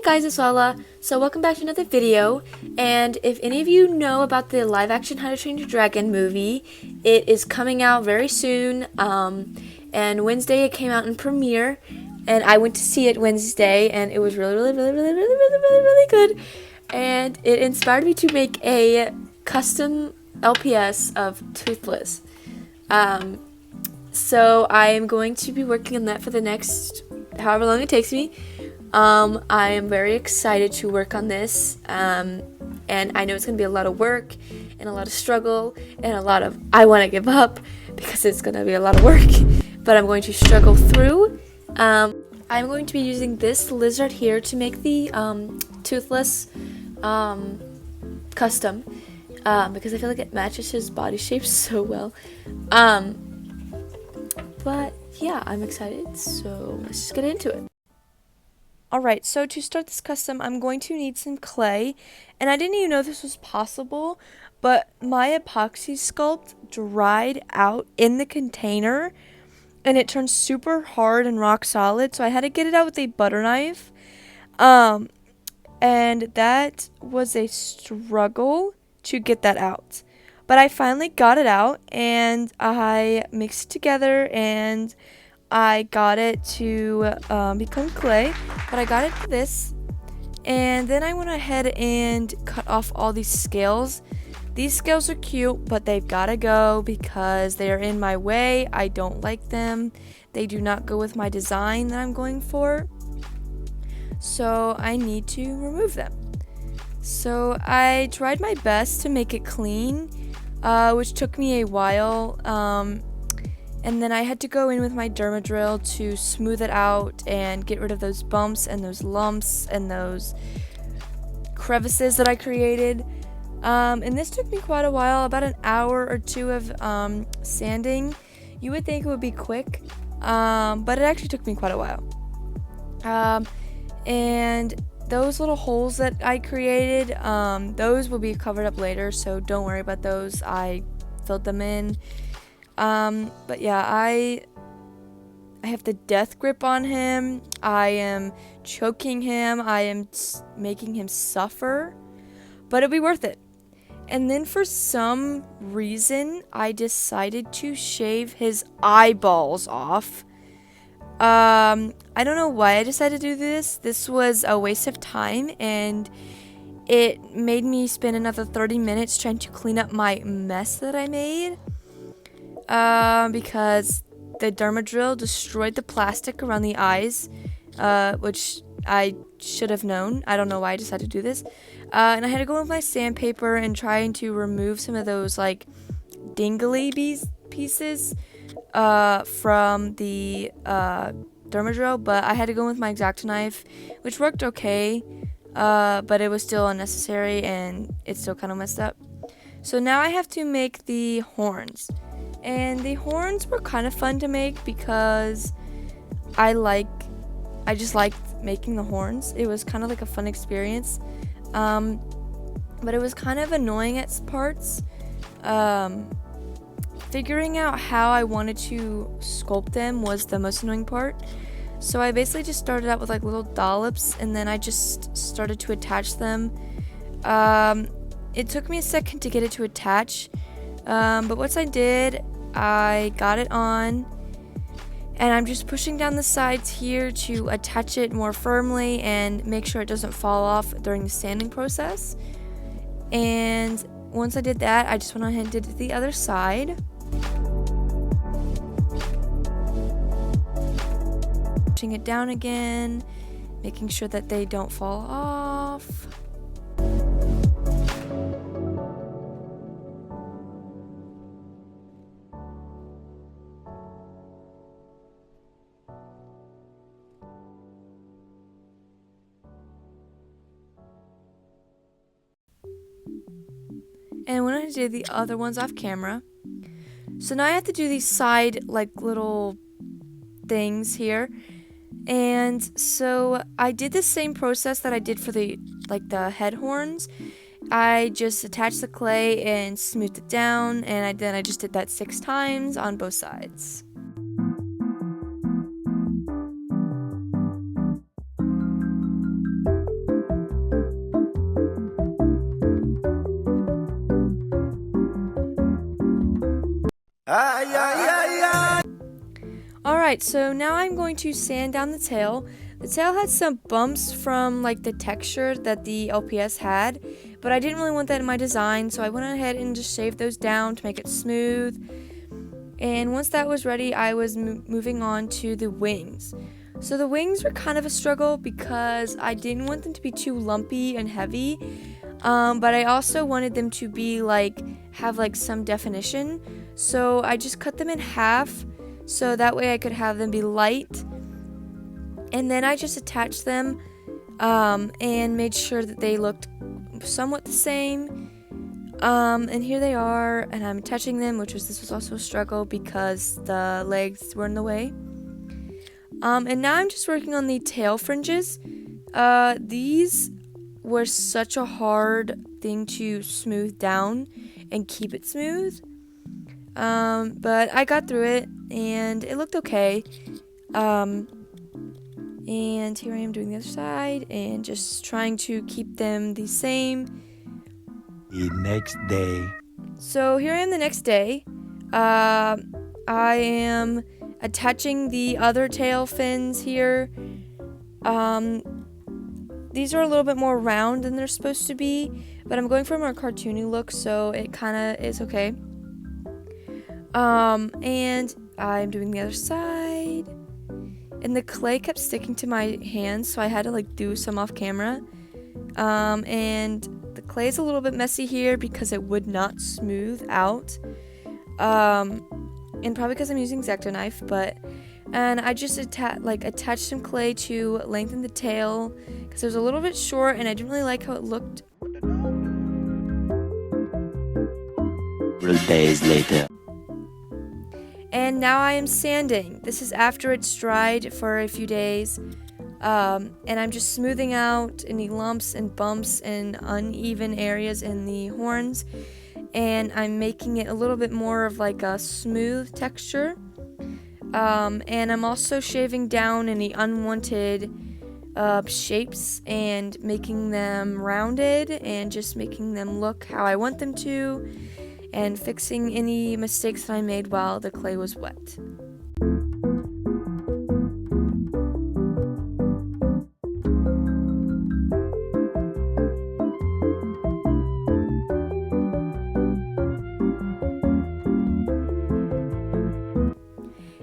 guys, it's Lala. So welcome back to another video, and if any of you know about the live-action How to Train Your Dragon movie, it is coming out very soon, and Wednesday it came out in premiere, and I went to see it Wednesday, and it was really good, and it inspired me to make a custom LPS of Toothless. So I am going to be working on that for the next however long it takes me. I am very excited to work on this, and I know it's going to be a lot of work, and a lot of struggle, and a lot of I want to give up, because it's going to be a lot of work, but I'm going to struggle through. I'm going to be using this lizard here to make the toothless custom, because I feel like it matches his body shape so well. But yeah, I'm excited, so let's just get into it. Alright, so to start this custom, I'm going to need some clay, and I didn't even know this was possible, but my epoxy sculpt dried out in the container, and it turned super hard and rock solid, so I had to get it out with a butter knife, and that was a struggle to get that out. But I finally got it out, and I mixed it together, and I got it to become clay, but I got it for this, and then I went ahead and cut off all these scales. These scales are cute, but they've got to go because they are in my way. I don't like them. They do not go with my design that I'm going for, so I need to remove them. So I tried my best to make it clean, which took me a while, and then I had to go in with my derma drill to smooth it out and get rid of those bumps and those lumps and those crevices that I created. And this took me quite a while, about an hour or two of sanding. You would think it would be quick, but it actually took me quite a while. And those little holes that I created, those will be covered up later, so don't worry about those. I filled them in. But yeah, I have the death grip on him. I am choking him. I am making him suffer, but it'll be worth it. And then for some reason, I decided to shave his eyeballs off. I don't know why I decided to do this. This was a waste of time, and it made me spend another 30 minutes trying to clean up my mess that I made. Because the derma drill destroyed the plastic around the eyes, which I should have known. I don't know why I decided to do this. And I had to go with my sandpaper and trying to remove some of those like dingly pieces from the derma drill, but I had to go with my X-Acto knife, which worked okay, but it was still unnecessary and it still kind of messed up. So now I have to make the horns. And the horns were kind of fun to make because I just liked making the horns. It was kind of like a fun experience. But it was kind of annoying at parts. Figuring out how I wanted to sculpt them was the most annoying part. So I basically just started out with like little dollops, and then I just started to attach them. It took me a second to get it to attach. But once I did, I got it on, and I'm just pushing down the sides here to attach it more firmly and make sure it doesn't fall off during the sanding process. And once I did that, I just went ahead and did the other side. Pushing it down again, making sure that they don't fall off. And when I did the other ones off camera, so now I have to do these side like little things here. And so I did the same process that I did for the head horns. I just attached the clay and smoothed it down, and then I just did that 6 times on both sides. Alright, so now I'm going to sand down the tail. The tail had some bumps from like the texture that the LPS had, but I didn't really want that in my design, so I went ahead and just shaved those down to make it smooth. And once that was ready, I was moving on to the wings. So the wings were kind of a struggle because I didn't want them to be too lumpy and heavy, but I also wanted them to be have some definition. So I just cut them in half so that way I could have them be light. And then I just attached them and made sure that they looked somewhat the same. And here they are, and I'm attaching them, this was also a struggle because the legs were in the way. And now I'm just working on the tail fringes. These were such a hard thing to smooth down and keep it smooth. But I got through it, and it looked okay. And here I am doing the other side, and just trying to keep them the same. The next day. So here I am the next day. I am attaching the other tail fins here. These are a little bit more round than they're supposed to be, but I'm going for a more cartoony look, so it kind of is okay. And I'm doing the other side. And the clay kept sticking to my hands, so I had to do some off camera. And the clay is a little bit messy here because it would not smooth out. And probably because I'm using X-Acto knife, and I just attached some clay to lengthen the tail because it was a little bit short and I didn't really like how it looked. Several days later. And now I am sanding. This is after it's dried for a few days. And I'm just smoothing out any lumps and bumps and uneven areas in the horns. And I'm making it a little bit more of a smooth texture. And I'm also shaving down any unwanted shapes and making them rounded and just making them look how I want them to, and fixing any mistakes that I made while the clay was wet.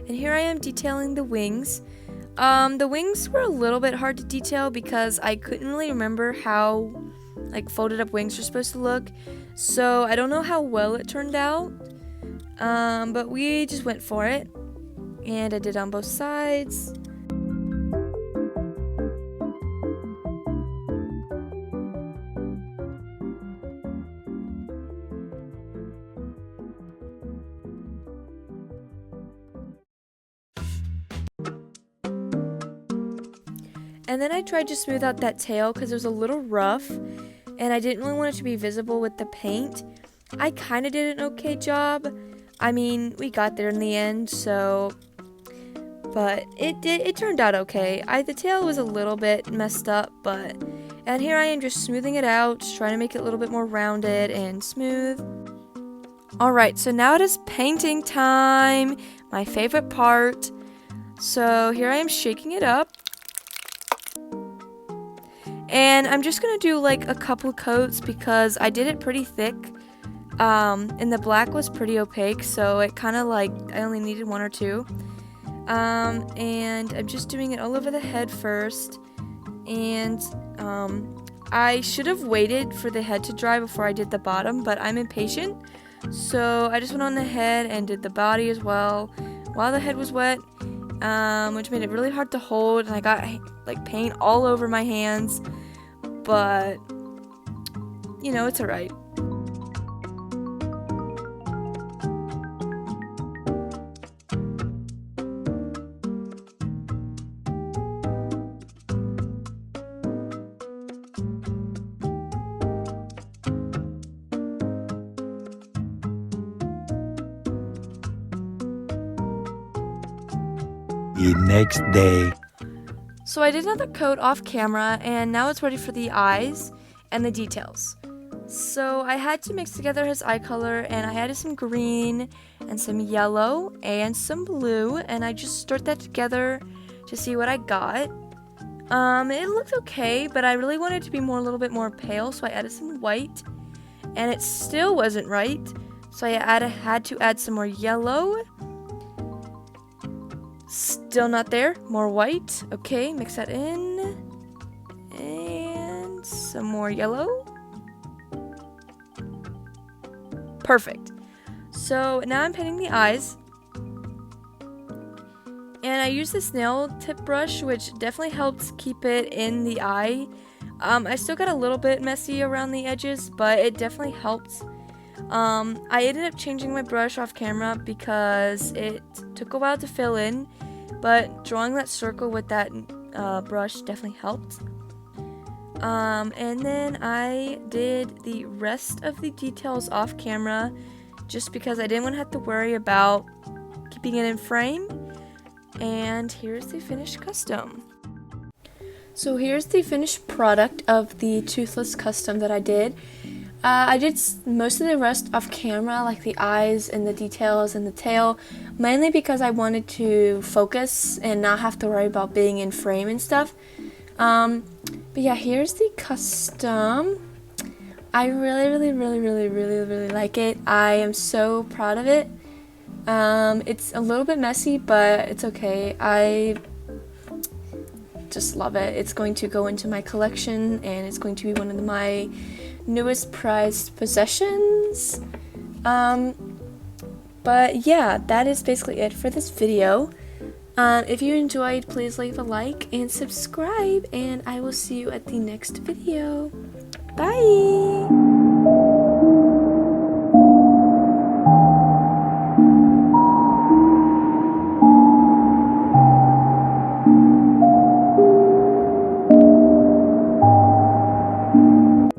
And here I am detailing the wings. The wings were a little bit hard to detail because I couldn't really remember how folded up wings are supposed to look. So I don't know how well it turned out, but we just went for it, and I did on both sides. And then I tried to smooth out that tail because it was a little rough, and I didn't really want it to be visible with the paint. I kind of did an okay job. I mean, we got there in the end, but it turned out okay. The tail was a little bit messed up, and here I am just smoothing it out, just trying to make it a little bit more rounded and smooth. Alright, so now it is painting time, my favorite part. So here I am shaking it up. And I'm just going to do a couple coats because I did it pretty thick. And the black was pretty opaque, so it kind of I only needed one or two. And I'm just doing it all over the head first. And I should have waited for the head to dry before I did the bottom, but I'm impatient. So I just went on the head and did the body as well while the head was wet, which made it really hard to hold, and I got paint all over my hands, but it's alright. The next day. So I did another coat off camera, and now it's ready for the eyes and the details. So I had to mix together his eye color, and I added some green and some yellow and some blue, and I just stirred that together to see what I got. It looked okay, but I really wanted it to be a little bit more pale, so I added some white, and it still wasn't right, so I had to add some more yellow. Still not there. More white. Okay, mix that in, and some more yellow. Perfect. So now I'm painting the eyes, and I use this nail tip brush, which definitely helps keep it in the eye. I still got a little bit messy around the edges, but it definitely helped. I ended up changing my brush off camera because it took a while to fill in, but drawing that circle with that brush definitely helped. And then I did the rest of the details off camera just because I didn't want to have to worry about keeping it in frame. And here's the finished custom. So here's the finished product of the toothless custom that I did. I did most of the rest off camera, like the eyes and the details and the tail, mainly because I wanted to focus and not have to worry about being in frame and stuff. But yeah, here's the custom. I really like it. I am so proud of it. It's a little bit messy, but it's okay. I just love it. It's going to go into my collection, and it's going to be one of my newest prized possessions. But yeah, that is basically it for this video. If you enjoyed, please leave a like and subscribe, and I will see you at the next video. Bye!